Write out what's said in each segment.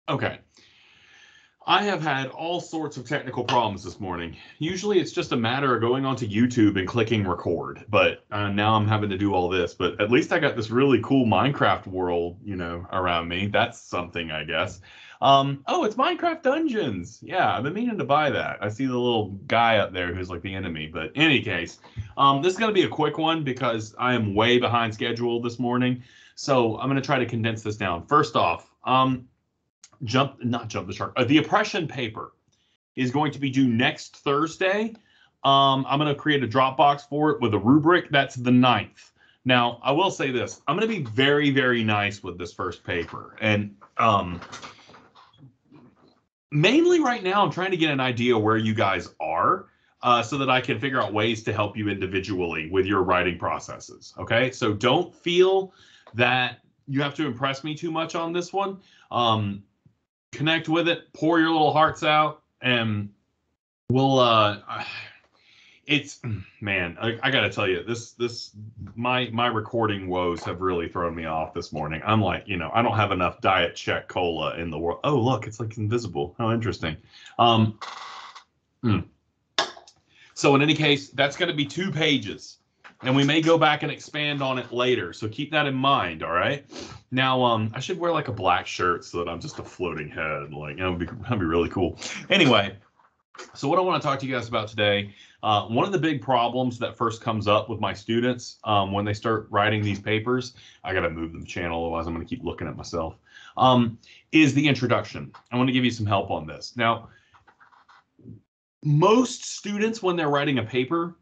Okay. I have had all sorts of technical problems this morning. Usually it's just a matter of going onto YouTube and clicking record, but now I'm having to do all this. But at least I got this really cool Minecraft world, around me. That's something, I guess. Oh, it's Minecraft Dungeons. Yeah, I've been meaning to buy that. I see the little guy up there who's like the enemy. But in any case, this is going to be a quick one because I am way behind schedule this morning. So I'm going to try to condense this down. First off, not jump the shark. The oppression paper is going to be due next Thursday. I'm going to create a Dropbox for it with a rubric. That's the 9th. Now, I will say this. I'm going to be very, very nice with this first paper. And mainly right now, I'm trying to get an idea where you guys are so that I can figure out ways to help you individually with your writing processes. Okay? So don't feel that you have to impress me too much on this one. Connect with it, pour your little hearts out, and we'll it's man, I gotta tell you, my recording woes have really thrown me off this morning. I'm like, I don't have enough Diet Check Cola in the world. Oh, look, it's like invisible. How interesting. um so in any case, that's going to be 2 pages, and we may go back and expand on it later. So keep that in mind. All right. Now, I should wear like a black shirt so that I'm just a floating head. Like, that'd be really cool. Anyway, so what I want to talk to you guys about today, one of the big problems that first comes up with my students when they start writing these papers, I got to move the channel, otherwise I'm going to keep looking at myself, is the introduction. I want to give you some help on this. Now, most students, when they're writing a paper,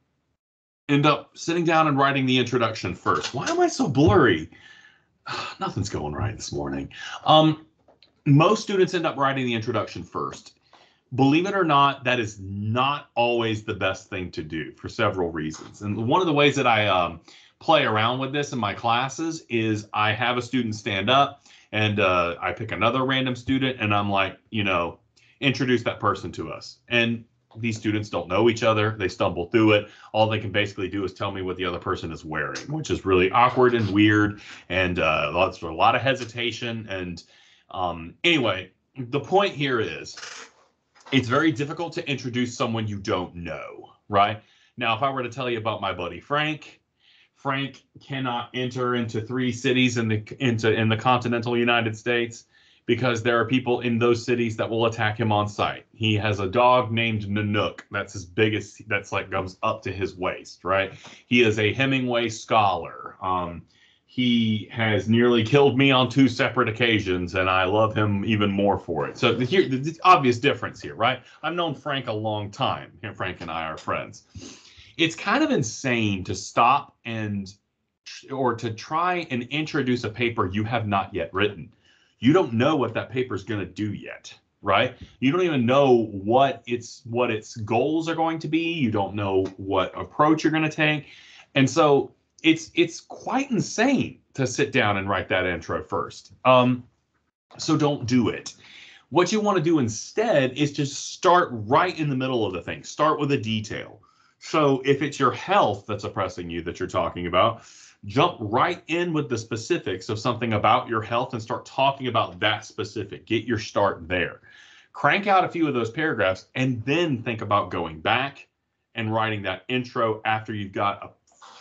end up sitting down and writing the introduction first. Why am I so blurry? Nothing's going right this morning. Most students end up writing the introduction first. Believe it or not, that is not always the best thing to do for several reasons. And one of the ways that I play around with this in my classes is I have a student stand up and I pick another random student and I'm like, introduce that person to us. And these students don't know each other. They stumble through it. All they can basically do is tell me what the other person is wearing, which is really awkward and weird, and a lot of hesitation. And anyway, the point here is it's very difficult to introduce someone you don't know, right? Now, if I were to tell you about my buddy Frank, Frank cannot enter into 3 cities in the continental United States because there are people in those cities that will attack him on sight. He has a dog named Nanook. That's his biggest, that's like comes up to his waist, right? He is a Hemingway scholar. He has nearly killed me on 2 separate occasions, and I love him even more for it. So here, the obvious difference here, right? I've known Frank a long time. Frank and I are friends. It's kind of insane to stop or to try and introduce a paper you have not yet written. You don't know what that paper is going to do yet, right? You don't even know what its goals are going to be. You don't know what approach you're going to take. And so it's quite insane to sit down and write that intro first. So don't do it. What you want to do instead is just start right in the middle of the thing. Start with a detail. So if it's your health that's oppressing you that you're talking about, jump right in with the specifics of something about your health and start talking about that specific. Get your start there. Crank out a few of those paragraphs and then think about going back and writing that intro after you've got a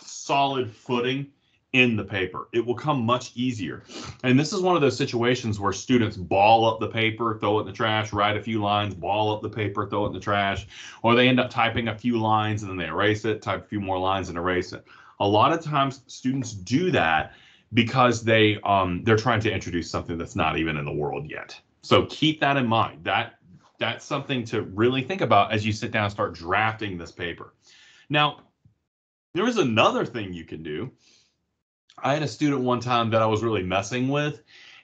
solid footing in the paper. It will come much easier. And this is one of those situations where students ball up the paper, throw it in the trash, write a few lines, ball up the paper, throw it in the trash, or they end up typing a few lines and then they erase it, type a few more lines and erase it. A lot of times students do that because they're trying to introduce something that's not even in the world yet. So keep that in mind. That's something to really think about as you sit down and start drafting this paper. Now, there is another thing you can do. I had a student one time that I was really messing with,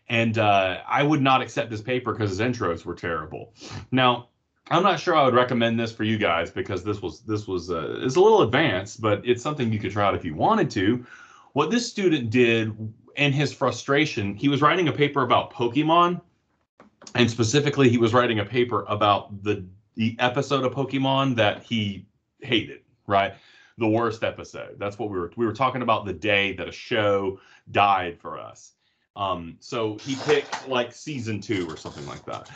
and I would not accept his paper because his intros were terrible. Now, I'm not sure I would recommend this for you guys because this was it's a little advanced, but it's something you could try out if you wanted to. What this student did in his frustration, he was writing a paper about Pokemon, and specifically he was writing a paper about the episode of Pokemon that he hated, right? The worst episode. That's what we were talking about, the day that a show died for us. So he picked like season 2 or something like that.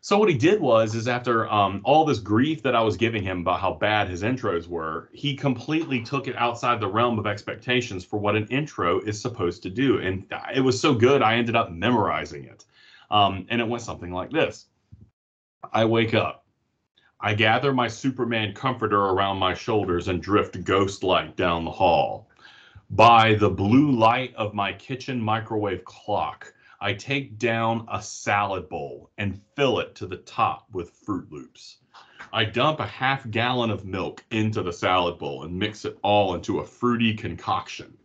So what he did is after all this grief that I was giving him about how bad his intros were, he completely took it outside the realm of expectations for what an intro is supposed to do. And it was so good, I ended up memorizing it. And it went something like this. I wake up. I gather my Superman comforter around my shoulders and drift ghost-like down the hall. By the blue light of my kitchen microwave clock, I take down a salad bowl and fill it to the top with Fruit Loops. I dump a half-gallon of milk into the salad bowl and mix it all into a fruity concoction.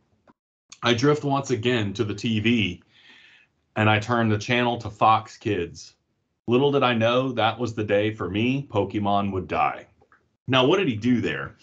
I drift once again to the TV and I turn the channel to Fox Kids. Little did I know that was the day for me, Pokemon would die. Now, what did he do there?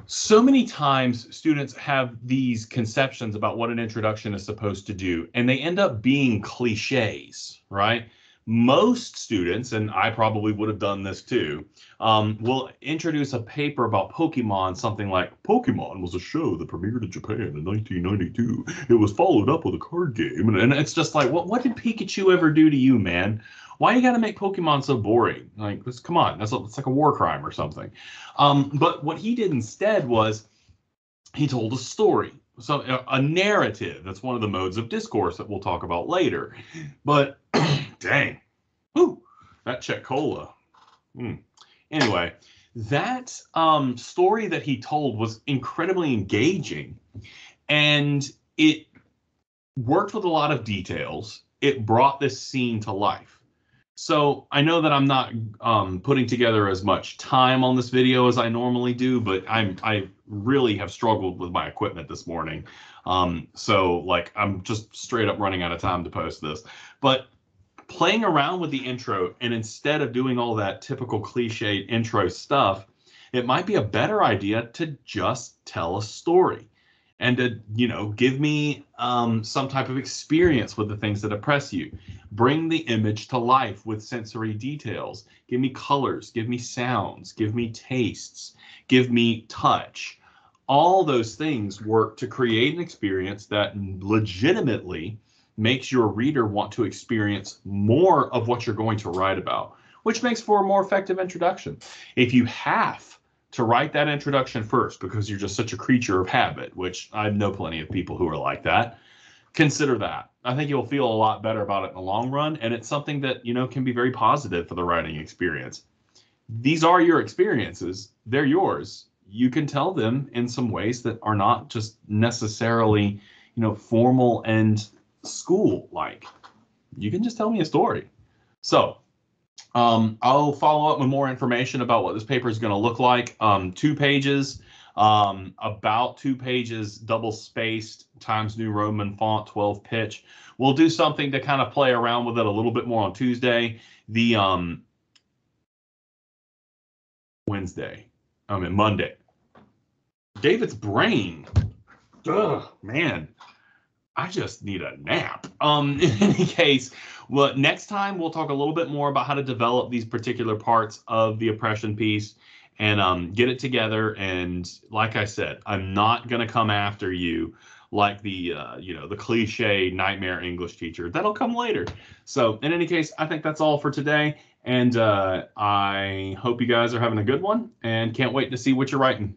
So many times students have these conceptions about what an introduction is supposed to do, and they end up being cliches, right? Most students, and I probably would have done this too, will introduce a paper about Pokemon, something like, Pokemon was a show that premiered in Japan in 1992. It was followed up with a card game. And it's just like, what did Pikachu ever do to you, man? Why you got to make Pokemon so boring? Like, come on, it's like a war crime or something. But what he did instead was he told a story. So a narrative. That's one of the modes of discourse that we'll talk about later. But dang, whew, that Czech Cola. Anyway, that story that he told was incredibly engaging, and it worked with a lot of details. It brought this scene to life. So I know that I'm not putting together as much time on this video as I normally do, but I really have struggled with my equipment this morning. So like I'm just straight up running out of time to post this. But playing around with the intro, and instead of doing all that typical cliche intro stuff, it might be a better idea to just tell a story and to, give me some type of experience with the things that impress you. Bring the image to life with sensory details. Give me colors, give me sounds, give me tastes, give me touch. All those things work to create an experience that legitimately makes your reader want to experience more of what you're going to write about, which makes for a more effective introduction. If you have to write that introduction first because you're just such a creature of habit, which I know plenty of people who are like that, consider that. I think you'll feel a lot better about it in the long run, and it's something that, can be very positive for the writing experience. These are your experiences. They're yours. You can tell them in some ways that are not just necessarily, formal and school-like. You can just tell me a story. So I'll follow up with more information about what this paper is going to look like. 2 pages, about 2 pages, double spaced, Times New Roman font, 12 pitch. We'll do something to kind of play around with it a little bit more on Tuesday. The Monday. David's brain. Ugh, man. I just need a nap. In any case, well, next time we'll talk a little bit more about how to develop these particular parts of the oppression piece and get it together. And like I said, I'm not going to come after you like the cliche nightmare English teacher. That'll come later. So in any case, I think that's all for today. And I hope you guys are having a good one and can't wait to see what you're writing.